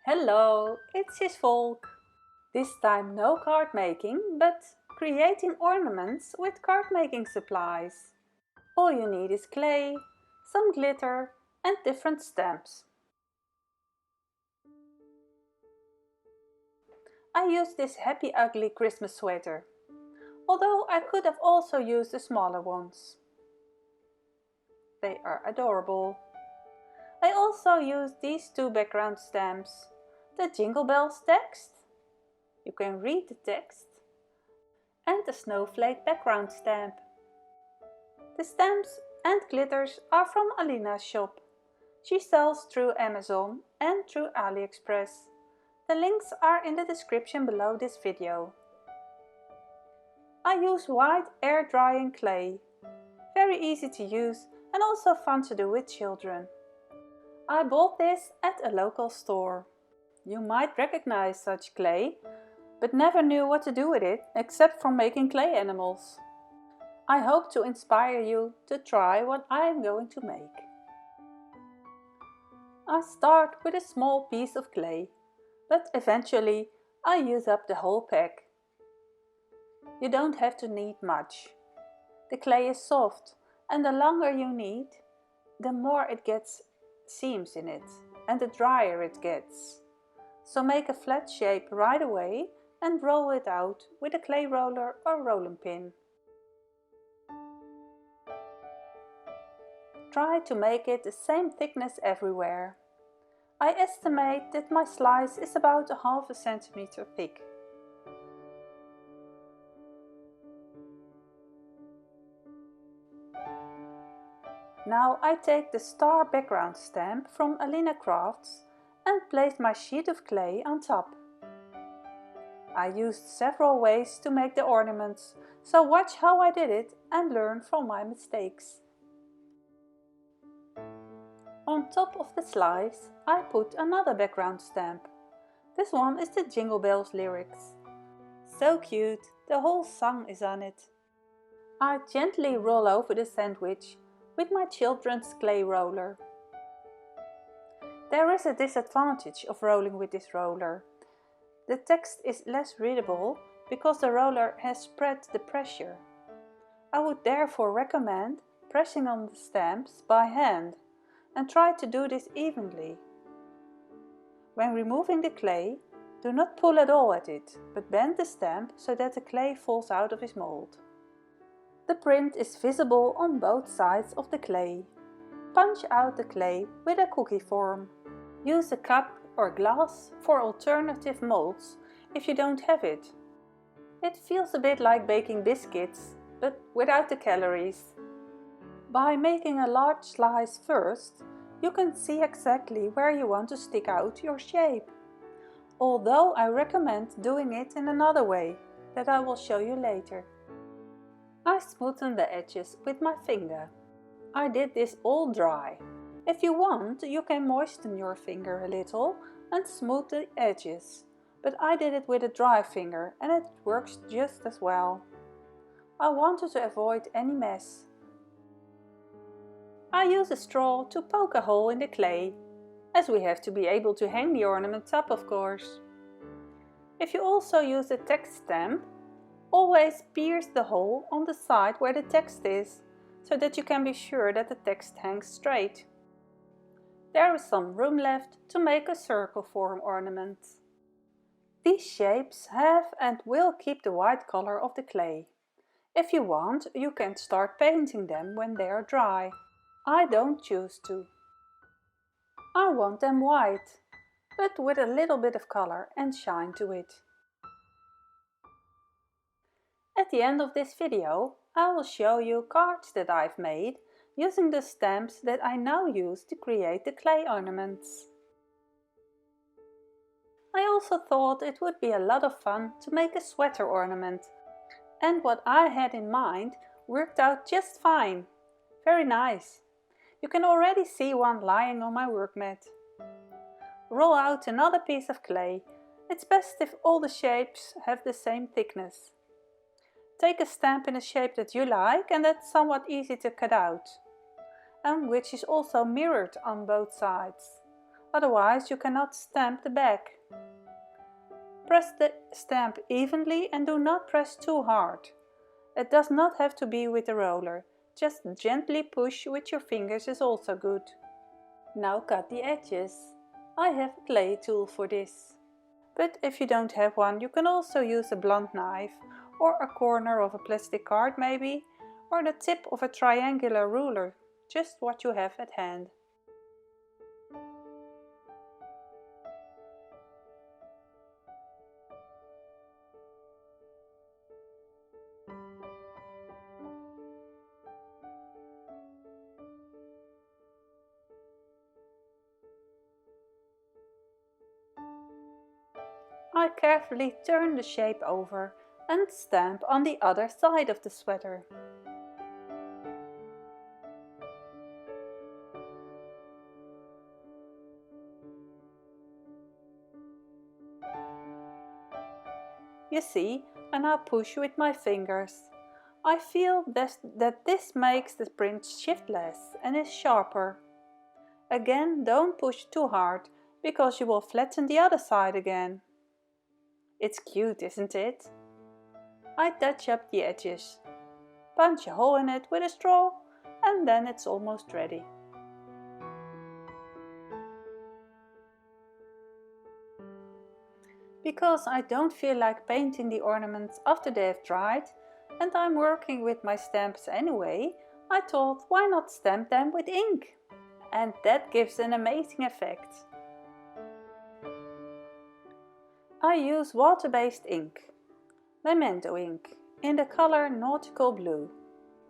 Hello, it's his Volk. This time no card making, but creating ornaments with card making supplies. All you need is clay, some glitter and different stamps. I used this happy ugly Christmas sweater, although I could have also used the smaller ones. They are adorable. I also used these two background stamps. The Jingle Bells text. You can read the text. And the snowflake background stamp. The stamps and glitters are from Alina's shop. She sells through Amazon and through AliExpress. The links are in the description below this video. I use white air drying clay. Very easy to use and also fun to do with children. I bought this at a local store. You might recognize such clay, but never knew what to do with it except for making clay animals. I hope to inspire you to try what I am going to make. I start with a small piece of clay, but eventually I use up the whole pack. You don't have to knead much. The clay is soft, and the longer you knead, the more it gets seams in it and the drier it gets. So make a flat shape right away and roll it out with a clay roller or rolling pin. Try to make it the same thickness everywhere. I estimate that my slice is about a half a centimeter thick. Now I take the star background stamp from AlinaCraft and place my sheet of clay on top. I used several ways to make the ornaments, so watch how I did it and learn from my mistakes. On top of the slice, I put another background stamp. This one is the Jingle Bells lyrics. So cute, the whole song is on it. I gently roll over the sandwich with my children's clay roller. There is a disadvantage of rolling with this roller. The text is less readable because the roller has spread the pressure. I would therefore recommend pressing on the stamps by hand and try to do this evenly. When removing the clay, do not pull at all at it, but bend the stamp so that the clay falls out of its mold. The print is visible on both sides of the clay. Punch out the clay with a cookie form. Use a cup or glass for alternative molds if you don't have it. It feels a bit like baking biscuits, but without the calories. By making a large slice first, you can see exactly where you want to stick out your shape. Although I recommend doing it in another way, that I will show you later. I smoothen the edges with my finger. I did this all dry. If you want, you can moisten your finger a little and smooth the edges, but I did it with a dry finger and it works just as well. I wanted to avoid any mess. I use a straw to poke a hole in the clay, as we have to be able to hang the ornaments up, of course. If you also use a text stamp, always pierce the hole on the side where the text is, so that you can be sure that the text hangs straight. There is some room left to make a circle form ornament. These shapes have and will keep the white color of the clay. If you want, you can start painting them when they are dry. I don't choose to. I want them white, but with a little bit of color and shine to it. At the end of this video, I will show you cards that I've made using the stamps that I now use to create the clay ornaments. I also thought it would be a lot of fun to make a sweater ornament, and what I had in mind worked out just fine. Very nice. You can already see one lying on my work mat. Roll out another piece of clay. It's best if all the shapes have the same thickness. Take a stamp in a shape that you like and that's somewhat easy to cut out, and which is also mirrored on both sides. otherwise you cannot stamp the back. Press the stamp evenly and do not press too hard. It does not have to be with the roller, just gently push with your fingers is also good. Now cut the edges. I have a clay tool for this. But if you don't have one, you can also use a blunt knife, or a corner of a plastic card maybe, or the tip of a triangular ruler, just what you have at hand. I carefully turn the shape over and stamp on the other side of the sweater. You see, I now push with my fingers. I feel that this makes the print shift less and is sharper. Again, don't push too hard, because you will flatten the other side again. It's cute, isn't it? I touch up the edges, punch a hole in it with a straw, and then it's almost ready. Because I don't feel like painting the ornaments after they have dried, and I'm working with my stamps anyway, I thought, why not stamp them with ink? And that gives an amazing effect. I use water-based ink, Memento ink, in the color nautical blue.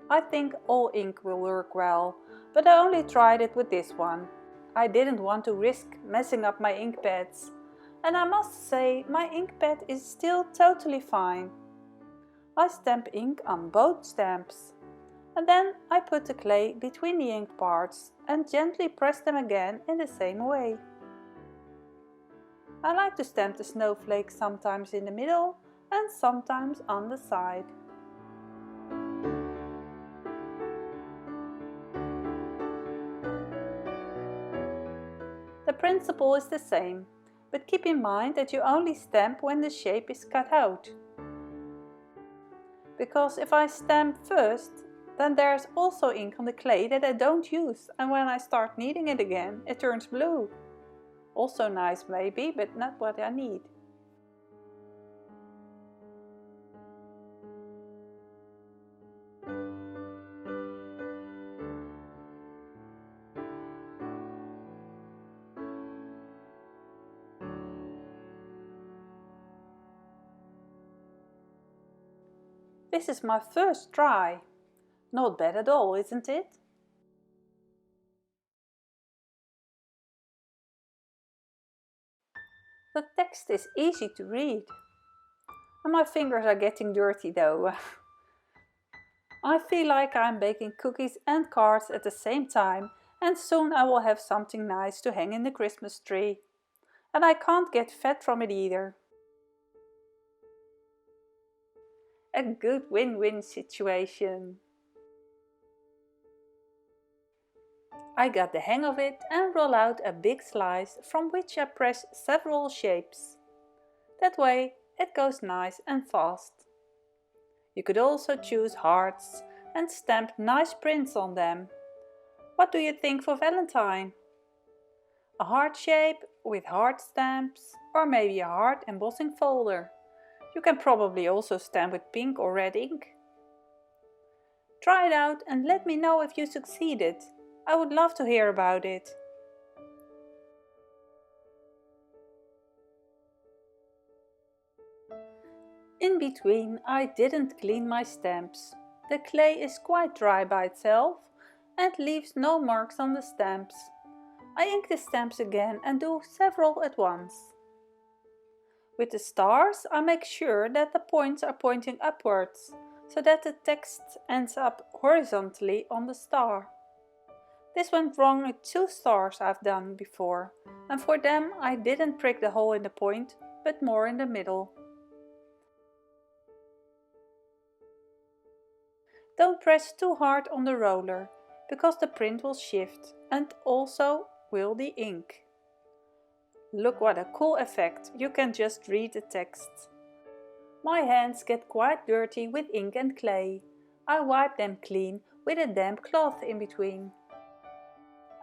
I think all ink will work well, but I only tried it with this one. I didn't want to risk messing up my ink pads, and I must say my ink pad is still totally fine. I stamp ink on both stamps, and then I put the clay between the ink parts and gently press them again in the same way. I like to stamp the snowflakes sometimes in the middle and sometimes on the side. The principle is the same, but keep in mind that you only stamp when the shape is cut out. Because if I stamp first, then there's also ink on the clay that I don't use, and when I start kneading it again, it turns blue. Also nice maybe, but not what I need. This is my first try. Not bad at all, isn't it? The text is easy to read. And my fingers are getting dirty though. I feel like I'm baking cookies and cards at the same time, and soon I will have something nice to hang in the Christmas tree. And I can't get fat from it either. A good win-win situation. I got the hang of it and roll out a big slice from which I press several shapes. That way it goes nice and fast. You could also choose hearts and stamp nice prints on them. What do you think for Valentine? A heart shape with heart stamps, or maybe a heart embossing folder. You can probably also stamp with pink or red ink. Try it out and let me know if you succeeded. I would love to hear about it. In between, I didn't clean my stamps. The clay is quite dry by itself and leaves no marks on the stamps. I ink the stamps again and do several at once. With the stars, I make sure that the points are pointing upwards, so that the text ends up horizontally on the star. This went wrong with 2 stars I've done before, and for them I didn't prick the hole in the point, but more in the middle. Don't press too hard on the roller, because the print will shift, and also will the ink. Look what a cool effect, you can just read the text. My hands get quite dirty with ink and clay. I wipe them clean with a damp cloth in between.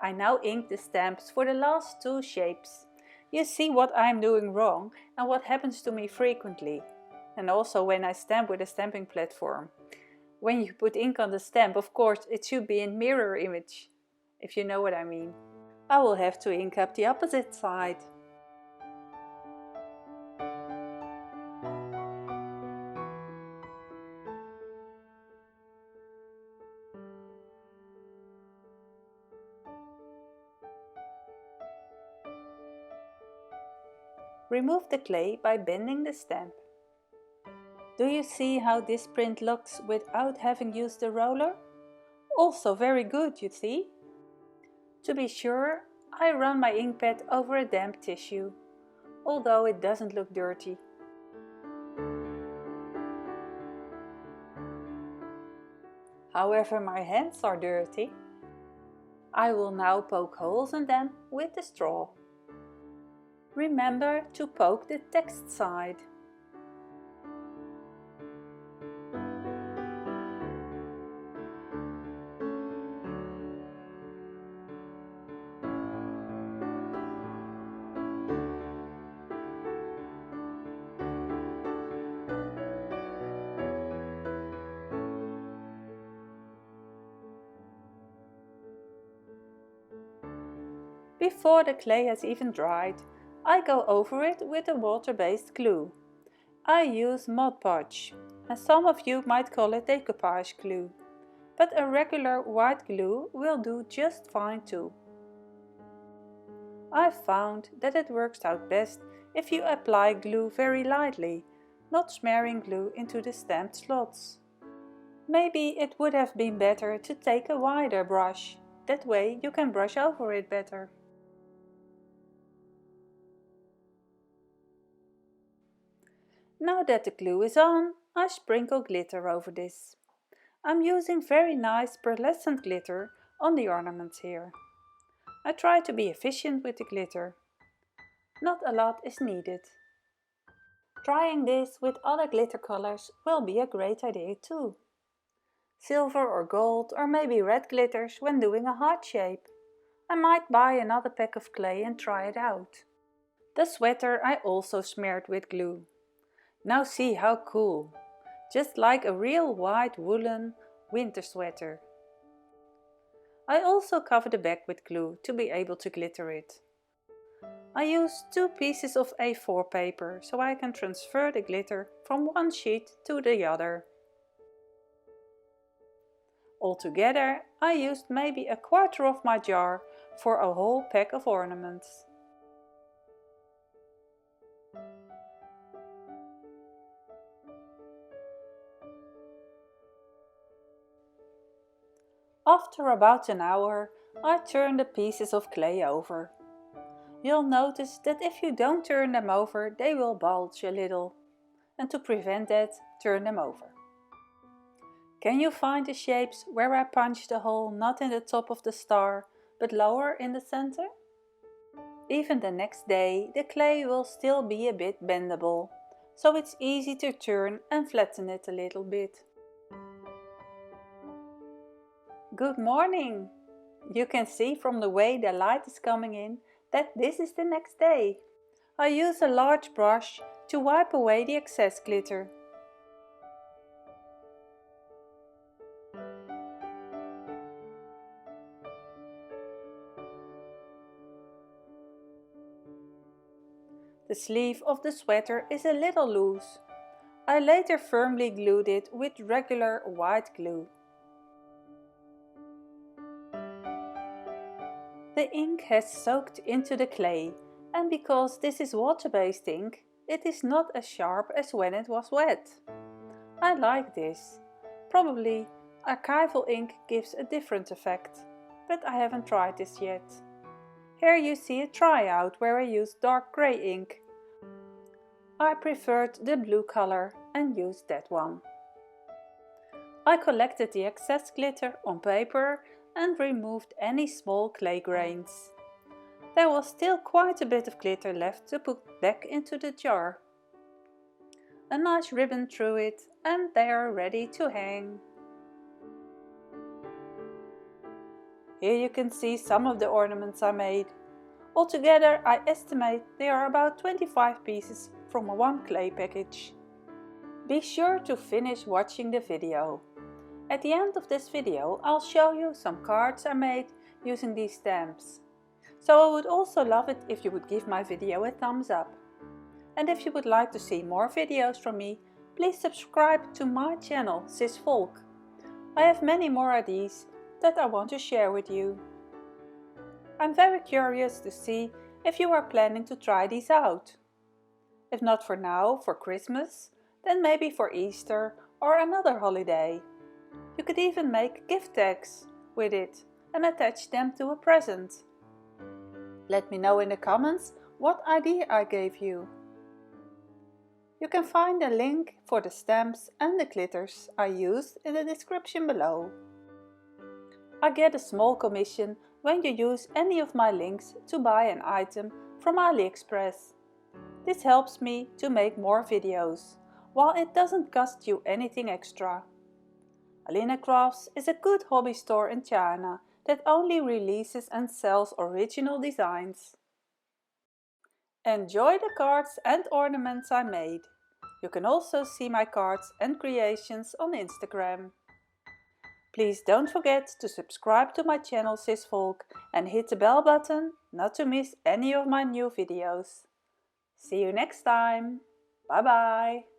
I now ink the stamps for the last two shapes. You see what I'm doing wrong and what happens to me frequently. And also when I stamp with a stamping platform. When you put ink on the stamp, of course, it should be in mirror image, if you know what I mean. I will have to ink up the opposite side. Remove the clay by bending the stamp. Do you see how this print looks without having used the roller? Also very good, you see? To be sure, I run my ink pad over a damp tissue, although it doesn't look dirty. However, my hands are dirty. I will now poke holes in them with the straw. Remember to poke the text side. Before the clay has even dried, I go over it with a water-based glue. I use Mod Podge, and some of you might call it decoupage glue, but a regular white glue will do just fine too. I found that it works out best if you apply glue very lightly, not smearing glue into the stamped slots. Maybe it would have been better to take a wider brush, that way you can brush over it better. Now that the glue is on, I sprinkle glitter over this. I'm using very nice pearlescent glitter on the ornaments here. I try to be efficient with the glitter. Not a lot is needed. Trying this with other glitter colors will be a great idea too. Silver or gold or maybe red glitters when doing a heart shape. I might buy another pack of clay and try it out. The sweater I also smeared with glue. Now see how cool! Just like a real white woolen winter sweater. I also cover the back with glue to be able to glitter it. I use 2 pieces of A4 paper so I can transfer the glitter from one sheet to the other. Altogether, I used maybe a quarter of my jar for a whole pack of ornaments. After about an hour, I turn the pieces of clay over. You'll notice that if you don't turn them over, they will bulge a little. And to prevent that, turn them over. Can you find the shapes where I punched a hole not in the top of the star, but lower in the center? Even the next day, the clay will still be a bit bendable, so it's easy to turn and flatten it a little bit. Good morning! You can see from the way the light is coming in that this is the next day. I use a large brush to wipe away the excess glitter. The sleeve of the sweater is a little loose. I later firmly glued it with regular white glue. The ink has soaked into the clay, and because this is water-based ink, it is not as sharp as when it was wet. I like this. Probably archival ink gives a different effect, but I haven't tried this yet. Here you see a tryout where I used dark grey ink. I preferred the blue color and used that one. I collected the excess glitter on paper and removed any small clay grains. There was still quite a bit of glitter left to put back into the jar. A nice ribbon through it and they are ready to hang. Here you can see some of the ornaments I made. Altogether I estimate they are about 25 pieces from one clay package. Be sure to finish watching the video. At the end of this video I'll show you some cards I made using these stamps. So I would also love it if you would give my video a thumbs up. And if you would like to see more videos from me, please subscribe to my channel Sis Volk. I have many more ideas that I want to share with you. I'm very curious to see if you are planning to try these out. If not for now, for Christmas, then maybe for Easter or another holiday. You could even make gift tags with it and attach them to a present. Let me know in the comments what idea I gave you. You can find a link for the stamps and the glitters I used in the description below. I get a small commission when you use any of my links to buy an item from AliExpress. This helps me to make more videos, while it doesn't cost you anything extra. AlinaCraft is a good hobby store in China that only releases and sells original designs. Enjoy the cards and ornaments I made. You can also see my cards and creations on Instagram. Please don't forget to subscribe to my channel Sis Volk and hit the bell button not to miss any of my new videos. See you next time. Bye bye.